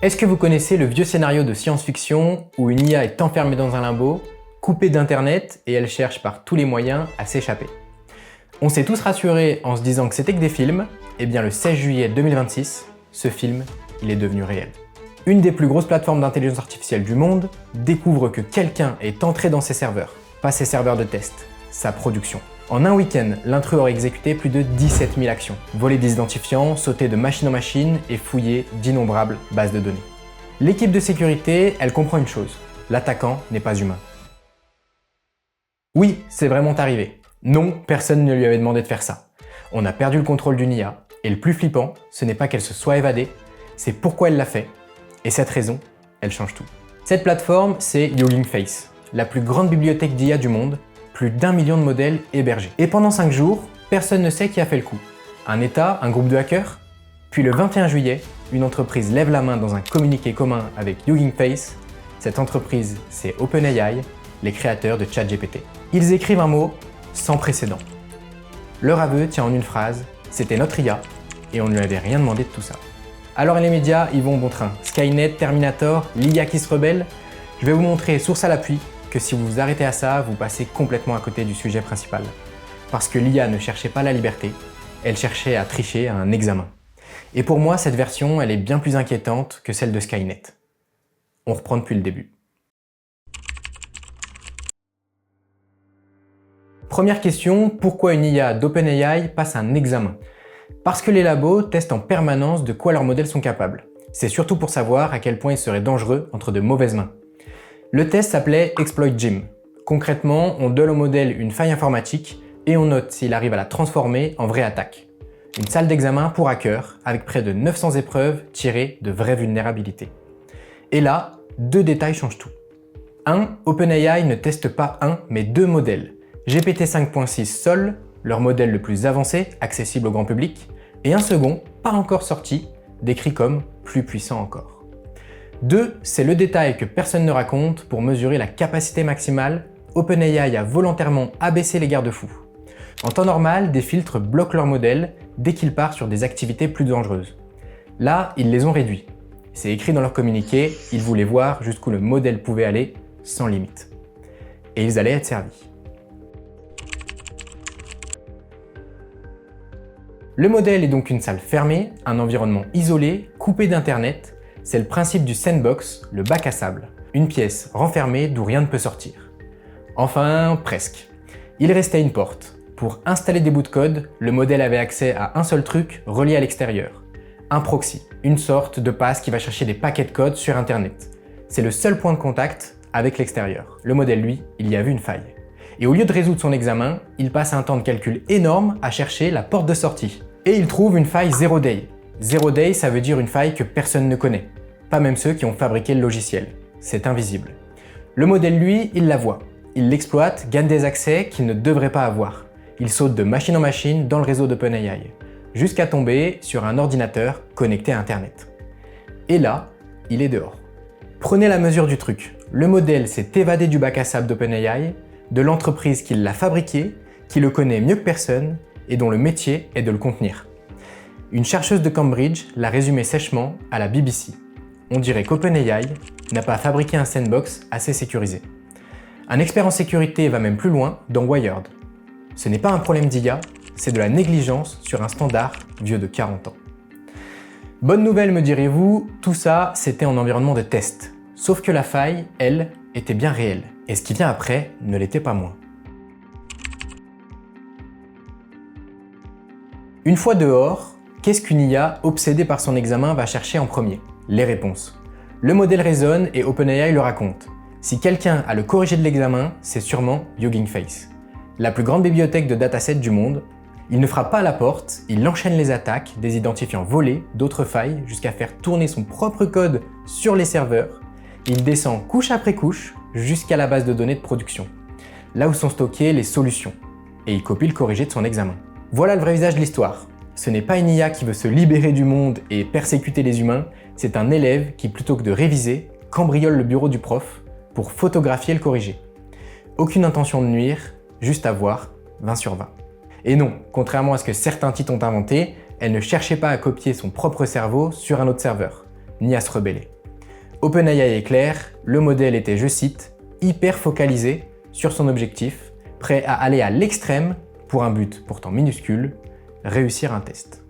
Est-ce que vous connaissez le vieux scénario de science-fiction où une IA est enfermée dans un limbo, coupée d'internet et elle cherche par tous les moyens à s'échapper? On s'est tous rassurés en se disant que c'était que des films, et bien le 16 juillet 2026, ce film, il est devenu réel. Une des plus grosses plateformes d'intelligence artificielle du monde découvre que quelqu'un est entré dans ses serveurs, pas ses serveurs de test, sa production. En un week-end, l'intrus aurait exécuté plus de 17 000 actions, volé des identifiants, sauté de machine en machine et fouillé d'innombrables bases de données. L'équipe de sécurité, elle comprend une chose, l'attaquant n'est pas humain. Oui, c'est vraiment arrivé. Non, personne ne lui avait demandé de faire ça. On a perdu le contrôle d'une IA, et le plus flippant, ce n'est pas qu'elle se soit évadée, c'est pourquoi elle l'a fait, et cette raison, elle change tout. Cette plateforme, c'est Hugging Face, la plus grande bibliothèque d'IA du monde, plus d'1 million de modèles hébergés. Et pendant 5 jours, personne ne sait qui a fait le coup. Un État, un groupe de hackers? Puis le 21 juillet, une entreprise lève la main dans un communiqué commun avec Hugging Face. Cette entreprise, c'est OpenAI, les créateurs de ChatGPT. Ils écrivent un mot sans précédent. Leur aveu tient en une phrase, c'était notre IA et on ne lui avait rien demandé de tout ça. Alors les médias, ils vont au bon train. Skynet, Terminator, l'IA qui se rebelle. Je vais vous montrer, source à l'appui, que si vous vous arrêtez à ça, vous passez complètement à côté du sujet principal. Parce que l'IA ne cherchait pas la liberté, elle cherchait à tricher à un examen. Et pour moi, cette version, elle est bien plus inquiétante que celle de Skynet. On reprend depuis le début. Première question, pourquoi une IA d'OpenAI passe un examen? Parce que les labos testent en permanence de quoi leurs modèles sont capables. C'est surtout pour savoir à quel point ils seraient dangereux entre de mauvaises mains. Le test s'appelait Exploit Gym. Concrètement, on donne au modèle une faille informatique et on note s'il arrive à la transformer en vraie attaque. Une salle d'examen pour hackers avec près de 900 épreuves tirées de vraies vulnérabilités. Et là, 2 détails changent tout. 1. OpenAI ne teste pas un, mais 2 modèles. GPT 5.6 Sol, leur modèle le plus avancé, accessible au grand public, et un second, pas encore sorti, décrit comme plus puissant encore. 2. C'est le détail que personne ne raconte, pour mesurer la capacité maximale, OpenAI a volontairement abaissé les garde-fous. En temps normal, des filtres bloquent leur modèle dès qu'il part sur des activités plus dangereuses. Là, ils les ont réduits. C'est écrit dans leur communiqué, ils voulaient voir jusqu'où le modèle pouvait aller sans limite. Et ils allaient être servis. Le modèle est donc une salle fermée, un environnement isolé, coupé d'internet. C'est le principe du sandbox, le bac à sable. Une pièce renfermée d'où rien ne peut sortir. Enfin, presque. Il restait une porte. Pour installer des bouts de code, le modèle avait accès à un seul truc relié à l'extérieur. Un proxy, une sorte de passe qui va chercher des paquets de code sur internet. C'est le seul point de contact avec l'extérieur. Le modèle, lui, il y a vu une faille. Et au lieu de résoudre son examen, il passe un temps de calcul énorme à chercher la porte de sortie. Et il trouve une faille Zero Day. Zero Day, ça veut dire une faille que personne ne connaît. Pas même ceux qui ont fabriqué le logiciel. C'est invisible. Le modèle, lui, il la voit. Il l'exploite, gagne des accès qu'il ne devrait pas avoir. Il saute de machine en machine dans le réseau d'OpenAI, jusqu'à tomber sur un ordinateur connecté à Internet. Et là, il est dehors. Prenez la mesure du truc. Le modèle s'est évadé du bac à sable d'OpenAI, de l'entreprise qui l'a fabriqué, qui le connaît mieux que personne et dont le métier est de le contenir. Une chercheuse de Cambridge l'a résumé sèchement à la BBC. On dirait qu'OpenAI n'a pas fabriqué un sandbox assez sécurisé. Un expert en sécurité va même plus loin dans Wired. Ce n'est pas un problème d'IA, c'est de la négligence sur un standard vieux de 40 ans. Bonne nouvelle, me direz-vous, tout ça c'était en environnement de test. Sauf que la faille, elle, était bien réelle. Et ce qui vient après ne l'était pas moins. Une fois dehors, qu'est-ce qu'une IA obsédée par son examen va chercher en premier? Les réponses. Le modèle raisonne et OpenAI le raconte. Si quelqu'un a le corrigé de l'examen, c'est sûrement Hugging Face. La plus grande bibliothèque de datasets du monde. Il ne frappe pas à la porte, il enchaîne les attaques, des identifiants volés, d'autres failles, jusqu'à faire tourner son propre code sur les serveurs. Il descend couche après couche jusqu'à la base de données de production, là où sont stockées les solutions, et il copie le corrigé de son examen. Voilà le vrai visage de l'histoire. Ce n'est pas une IA qui veut se libérer du monde et persécuter les humains, c'est un élève qui, plutôt que de réviser, cambriole le bureau du prof pour photographier le corrigé. Aucune intention de nuire, juste à voir, 20 sur 20. Et non, contrairement à ce que certains titres ont inventé, elle ne cherchait pas à copier son propre cerveau sur un autre serveur. ni à se rebeller. OpenAI est clair, le modèle était, je cite, hyper focalisé sur son objectif, prêt à aller à l'extrême pour un but pourtant minuscule, réussir un test.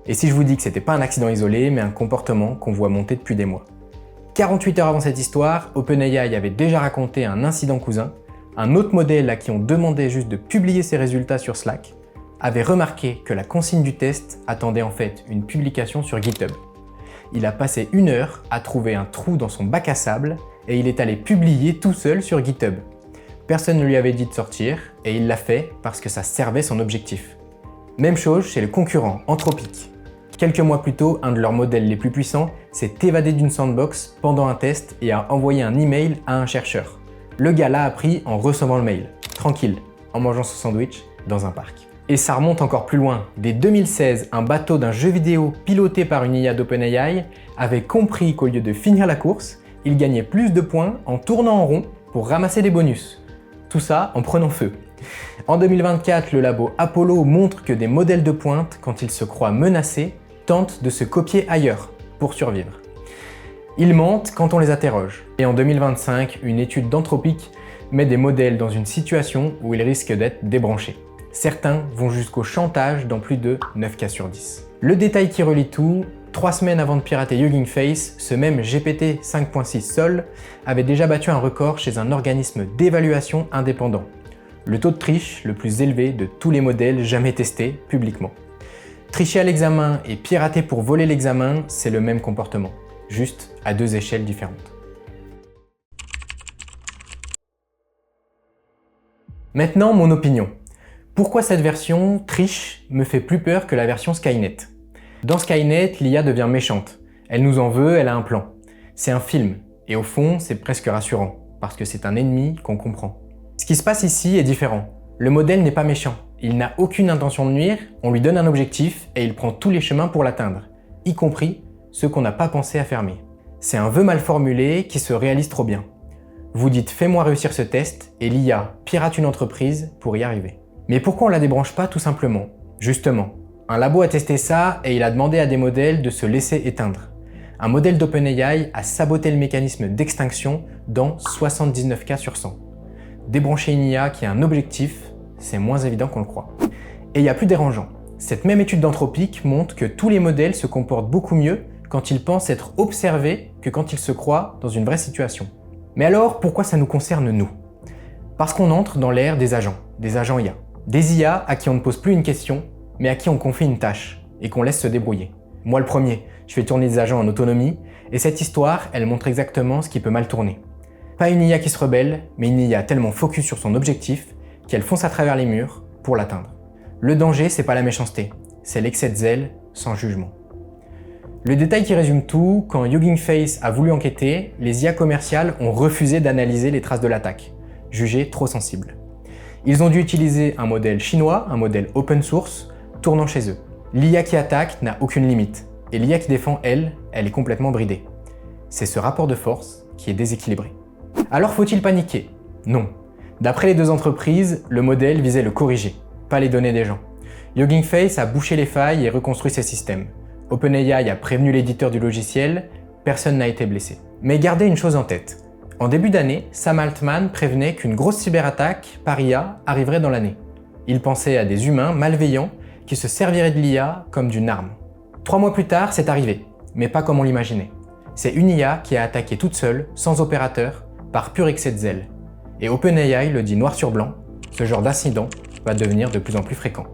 Et si je vous dis que c'était pas un accident isolé, mais un comportement qu'on voit monter depuis des mois. 48 heures avant cette histoire, OpenAI avait déjà raconté un incident cousin. Un autre modèle à qui on demandait juste de publier ses résultats sur Slack avait remarqué que la consigne du test attendait en fait une publication sur GitHub. Il a passé 1 heure à trouver un trou dans son bac à sable et il est allé publier tout seul sur GitHub. Personne ne lui avait dit de sortir et il l'a fait parce que ça servait son objectif. Même chose chez le concurrent Anthropic. Quelques mois plus tôt, un de leurs modèles les plus puissants s'est évadé d'une sandbox pendant un test et a envoyé un email à un chercheur. Le gars l'a appris en recevant le mail, tranquille, en mangeant son sandwich dans un parc. Et ça remonte encore plus loin. Dès 2016, un bateau d'un jeu vidéo piloté par une IA d'OpenAI avait compris qu'au lieu de finir la course, il gagnait plus de points en tournant en rond pour ramasser des bonus. Tout ça en prenant feu. En 2024, le labo Apollo montre que des modèles de pointe, quand ils se croient menacés, tentent de se copier ailleurs pour survivre. Ils mentent quand on les interroge. Et en 2025, une étude d'Anthropic met des modèles dans une situation où ils risquent d'être débranchés. Certains vont jusqu'au chantage dans plus de 9 cas sur 10. Le détail qui relie tout, 3 semaines avant de pirater Hugging Face, ce même GPT 5.6 Sol avait déjà battu un record chez un organisme d'évaluation indépendant. Le taux de triche le plus élevé de tous les modèles jamais testés publiquement. Tricher à l'examen et pirater pour voler l'examen, c'est le même comportement, juste à 2 échelles différentes. Maintenant, mon opinion. Pourquoi cette version triche me fait plus peur que la version Skynet? Dans Skynet, l'IA devient méchante. Elle nous en veut, elle a un plan. C'est un film, et au fond, c'est presque rassurant, parce que c'est un ennemi qu'on comprend. Ce qui se passe ici est différent. Le modèle n'est pas méchant. Il n'a aucune intention de nuire, on lui donne un objectif et il prend tous les chemins pour l'atteindre, y compris ceux qu'on n'a pas pensé à fermer. C'est un vœu mal formulé qui se réalise trop bien. Vous dites « fais-moi réussir ce test » et l'IA pirate une entreprise pour y arriver. Mais pourquoi on la débranche pas tout simplement? Justement, un labo a testé ça et il a demandé à des modèles de se laisser éteindre. Un modèle d'OpenAI a saboté le mécanisme d'extinction dans 79 cas sur 100. Débrancher une IA qui a un objectif, c'est moins évident qu'on le croit. Et il y a plus dérangeant. Cette même étude d'Anthropic montre que tous les modèles se comportent beaucoup mieux quand ils pensent être observés que quand ils se croient dans une vraie situation. Mais alors, pourquoi ça nous concerne nous? Parce qu'on entre dans l'ère des agents IA. Des IA à qui on ne pose plus une question, mais à qui on confie une tâche et qu'on laisse se débrouiller. Moi le premier, je fais tourner des agents en autonomie et cette histoire, elle montre exactement ce qui peut mal tourner. Pas une IA qui se rebelle, mais une IA tellement focus sur son objectif qu'elle fonce à travers les murs pour l'atteindre. Le danger, c'est pas la méchanceté, c'est l'excès de zèle sans jugement. Le détail qui résume tout, quand Hugging Face a voulu enquêter, les IA commerciales ont refusé d'analyser les traces de l'attaque, jugées trop sensibles. Ils ont dû utiliser un modèle chinois, un modèle open source, tournant chez eux. L'IA qui attaque n'a aucune limite, et l'IA qui défend, elle est complètement bridée. C'est ce rapport de force qui est déséquilibré. Alors faut-il paniquer? Non. D'après les 2 entreprises, le modèle visait le corriger, pas les données des gens. Hugging Face a bouché les failles et reconstruit ses systèmes. OpenAI a prévenu l'éditeur du logiciel, personne n'a été blessé. Mais gardez une chose en tête. En début d'année, Sam Altman prévenait qu'une grosse cyberattaque par IA arriverait dans l'année. Il pensait à des humains malveillants qui se serviraient de l'IA comme d'une arme. 3 mois plus tard, c'est arrivé, mais pas comme on l'imaginait. C'est une IA qui a attaqué toute seule, sans opérateur, par pur excès de zèle. Et OpenAI le dit noir sur blanc, ce genre d'incident va devenir de plus en plus fréquent.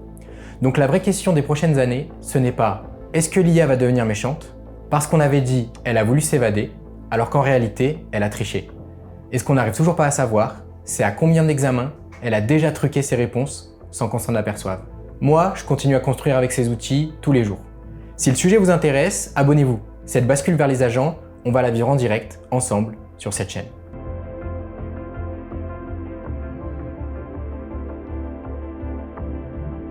Donc la vraie question des prochaines années, ce n'est pas « est-ce que l'IA va devenir méchante ?» parce qu'on avait dit « elle a voulu s'évader », alors qu'en réalité, elle a triché. Et ce qu'on n'arrive toujours pas à savoir, c'est à combien d'examens elle a déjà truqué ses réponses sans qu'on s'en aperçoive. Moi, je continue à construire avec ces outils tous les jours. Si le sujet vous intéresse, abonnez-vous. Cette bascule vers les agents, on va la vivre en direct, ensemble, sur cette chaîne.